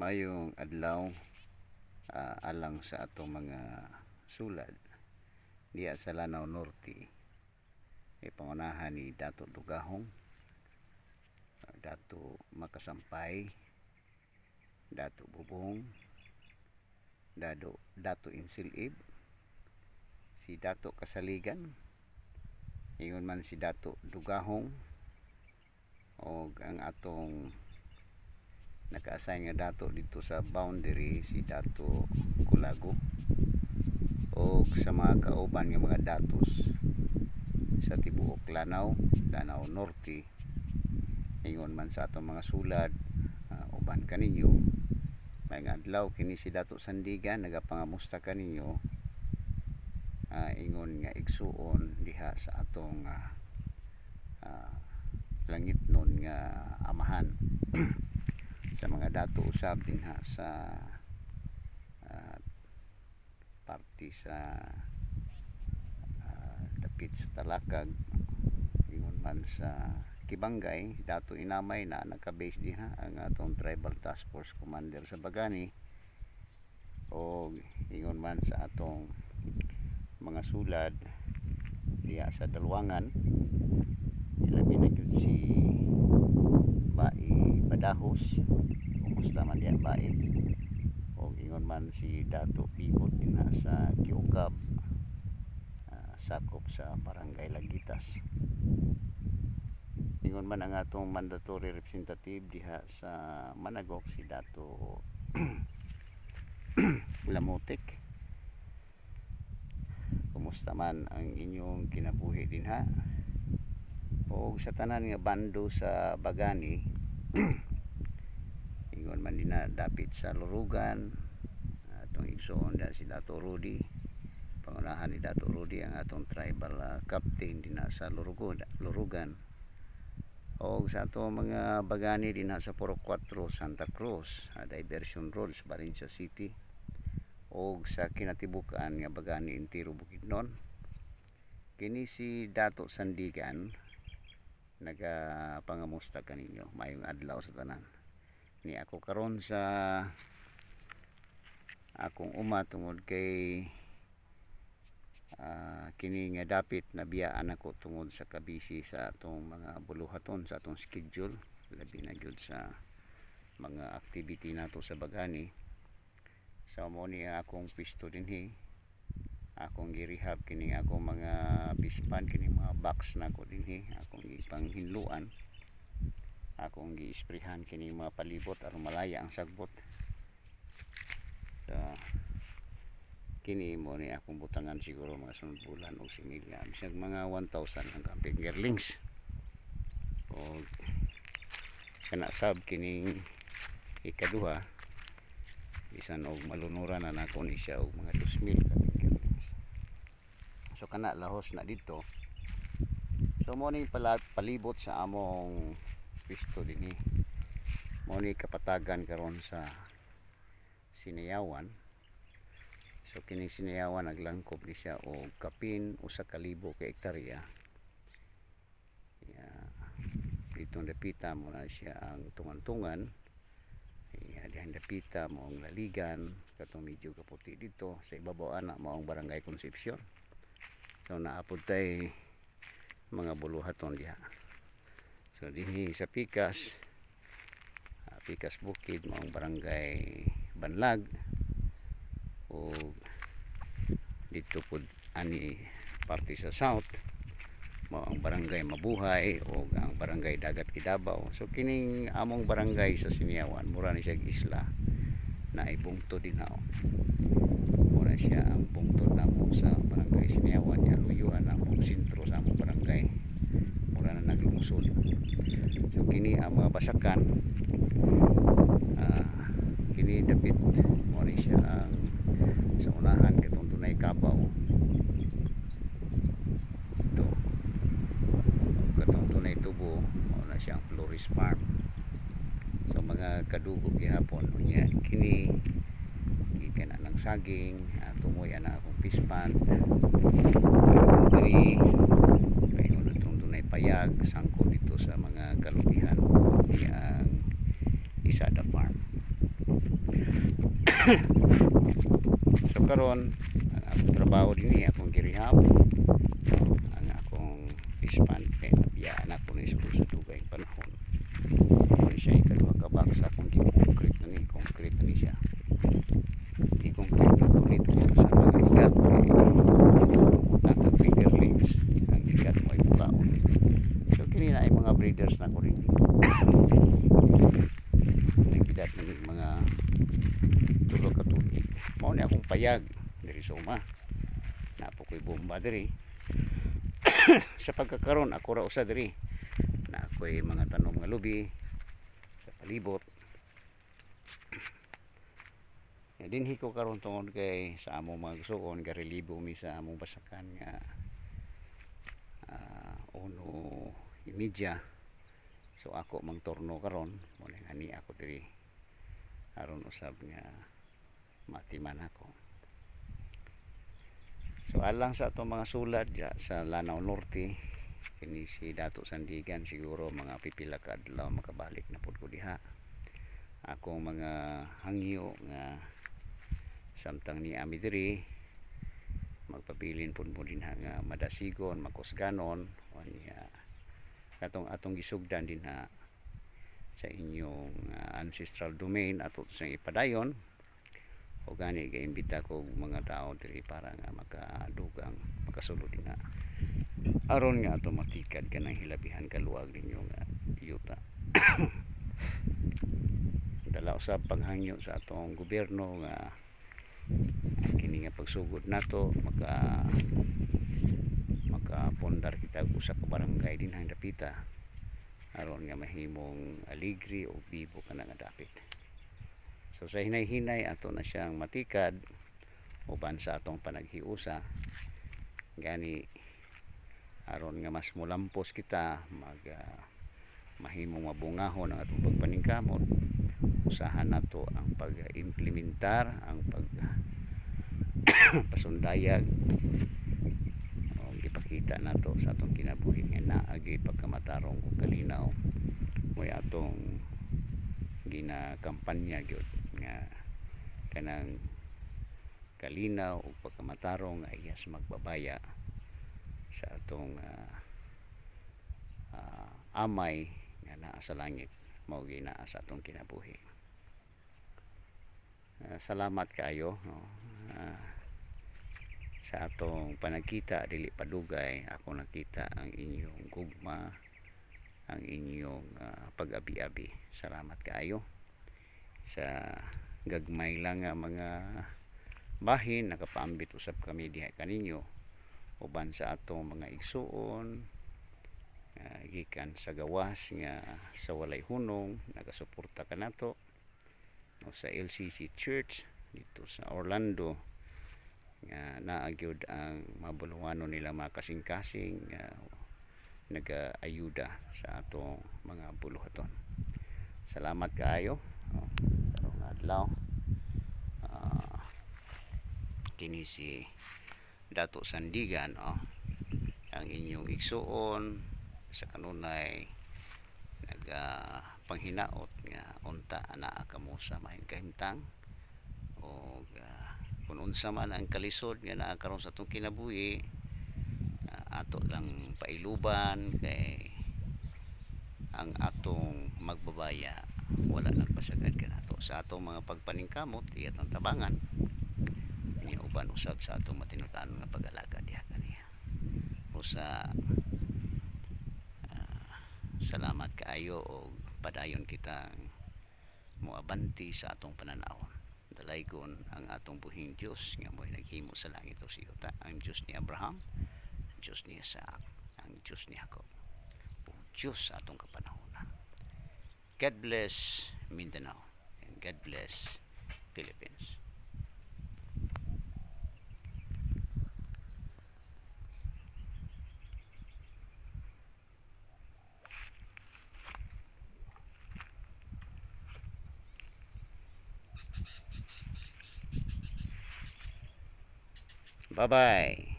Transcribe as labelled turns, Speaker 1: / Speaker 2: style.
Speaker 1: Mayong adlaw alang sa atong mga sulad diya sa Lanao Norte. Pangunahan ni Dato Dugahong, Dato Makasampay, Dato Bubong, Dato Insilib, si Dato Kasaligan, ingon man si Dato Dugahong, o ang atong naka-assign nga dato dito sa boundary si Dato Kulago, o sa mga kauban nga mga datos sa tibuok Lanao Norte. Ingon man sa atong mga sulad, uban kaninyo may adlaw kini si Dato Sandigan nagapangamusta kaninyo, ingon nga igsuon diha sa atong langit nun nga amahan sa mga dato usab din ha sa party sa dapit sa Talakag. Ingon man sa Kibangay, Dato Inamay na naka-base din ha ang atong Tribal Task Force Commander sa Bagani, o ingon man sa atong mga sulad diya sa Dalwangan, ilabi na yun si Bai Badahos, kumusta man diyan Bai, o ingon man si Dato Bibot din sa Kiukab, sakop sa Barangay Lagitas. Ingon man ang atong mandatory representative diha sa Managok, si Dato Lamutik, kumusta man ang inyong kinabuhi din ha, o sa tanan nga bando sa Bagani. Ingon man din na dapit sa Lurugan, atong igsoon da si Dato Rudy, pangunahan ni Dato Rudy ang atong tribal captain din sa Lurugan, o sa atong mga Bagani din sa Puro 4 Santa Cruz, Diversion Road sa Valencia City, o sa kinatibukan nga Bagani Intiro Bukidnon. Kini si Dato Sandigan nagapangamusta kaninyo. Mayong adlaw sa tanan. Ni ako karon sa akong uma tungod kay kini nga dapit na biyaan ako tungod sa kabisi sa atong mga buluhaton sa atong schedule, labi na gyud sa mga activity nato sa Bagani. So mo ni akong pisto dinhi, akong girehab kini akong mga bispan, kini mga box na ko dinhi, akong ipanghinluan, akong giisprehan kini mga palibot aron malaya ang sagbot. So kini mo ni akong butangan siguro mga sunod bulan o similya, bisag mga 1,000 hanggang fingerlings, o kana sab kining ikaduha bisan og malunuran na nako ni siya og mga 2,000 ka fingerlings. So kana lahos na dito. So mo ni palibot sa among pisto dinhi, mo ni kapatagan karon sa Sinayawan. So kining Sinayawan naglangkob ni siya og kapin 1,000 ka hektarya. Ditong dapita mo na siya ang tungan-tungan, dihan dapita mo ang Laligan, katong medyo kaputi dito sa ibabaw ana mo ang Barangay Concepcion. So naapod tay mga buluhaton diha. So dinhi sa Pikas Bukid mo ang Barangay Banlag, o dito pud ani parte sa South mo ang Barangay Mabuhay o ang Barangay Dagat Kidabaw. So kining among barangay sa Sinayawan mura ni siya isla na ibungto din ha, mura siya ang bungtod namo sa Barangay Sinayawan, luyuan ang sentro sa among barangay, mura na naglungsod. So kini ang mga basakan, kini dapit mo ni siya ang sa unahan katong Dunay Kabaw, ito katong Dunay Tubo mo na siyang Flores Farm. So mga kadugog gihapon unya kini gikan ng saging, tumoy ana akong pispan, diri kayo itong Dunay Payag sangko dito sa mga kalubihan ang Isada Farm. So karon ang akong trabaho din akong girihap, ang akong ispan kay nabiyaan ako ni sulod sa dugay panahon. Kung siya ikaduha ka box akong concrete na ni siya. I-concrete na ito nito sa mga ikat kay tatag fingerlings ang ikat mo ay putaon. So kini na ay mga breeders na ko rin. Nagbidat na mga tulo ka tuig. Mao ni akong payag diri sa uma. Napo ko'y bomba diri. Sa pagkakaroon ako ra usa diri. Na ako'y mga tanom nga lubi sa palibot. Dinhi ko karon tungod kay sa among mga gusoon ga relibo mi sa among basakan nga uno imidya. So ako mang turno karon mo ani ako diri aron usab nga matiman ako. So alang sa atong mga sulat sa Lanao Norte kini si Dato Sandigan siguro mga pipila ka adlaw makabalik na pud ko diha. Akong mga hangyo nga samtang ni ami diri magpabilin pud mo din nga madasigon makusganon o niya atong gisugdan din ha sa inyong ancestral domain ato sa ipadayon o gani gaimbita ko mga tao diri para nga makadugang makasulod din na aron nga ato matikad kanang hilabihan kaluwag ninyo nga yuta. Dala usab paghangyo sa atong gobyerno nga kini nga pagsugod nato makapondar kita usa ka barangay din hang dapita aron nga mahimong aligri o bibo kana nga dapit. So sa hinay-hinay ato na siyang matikad uban sa atong panaghiusa gani aron nga mas mulampos kita mahimong mabungahon ang atong pagpaningkamot. Usahan nato ang pag-implementar ang pasundayag o ipakita nato sa atong kinabuhi nga naagi pagkamatarong ug kalinaw mo atong ginakampanya gyud nga kanang kalinaw ug pagkamatarong nga iyas magbabaya sa atong amay nga naa sa langit mao ginaa sa atong kinabuhi. Salamat kaayo sa atong panagkita dili padugay ako nakita ang inyong gugma ang inyong pag-abi-abi. Salamat kaayo sa gagmay lang nga mga bahin nakapaambit usab kami diha kaninyo uban sa atong mga igsuon gikan sa gawas nga sa walay hunong nagasuporta kanato no, sa LCC Church dito sa Orlando nga naagyod ang mabulunganon nila mga kasing-kasing nagaayuda sa atong mga buluhaton. Salamat kaayo karong adlaw kini si Dato Sandigan ang inyong igsuon sa kanunay panghinaot nga unta anaa kamo sa mahing kahimtang o kung unsa man ang kalisod nga naa karon sa atong kinabuhi ato lang pailuban kay ang atong magbabaya wala nagpasagad kanato sa atong mga pagpaningkamot iyat ang tabangan ni uban usab sa atong matinud-anon nga pag-alaga diha kaniya usa. Salamat kaayo o padayon kitang moabanti sa atong pananawon. Dalaygon ang atong buhing Dios nga mo'y naghimo sa langit o sa yuta, ang Dios ni Abraham, ang Dios ni Isaac, ang Dios ni Jacob, o Dios sa atong kapanahonan. God bless Mindanao and God bless Philippines. Bye-bye.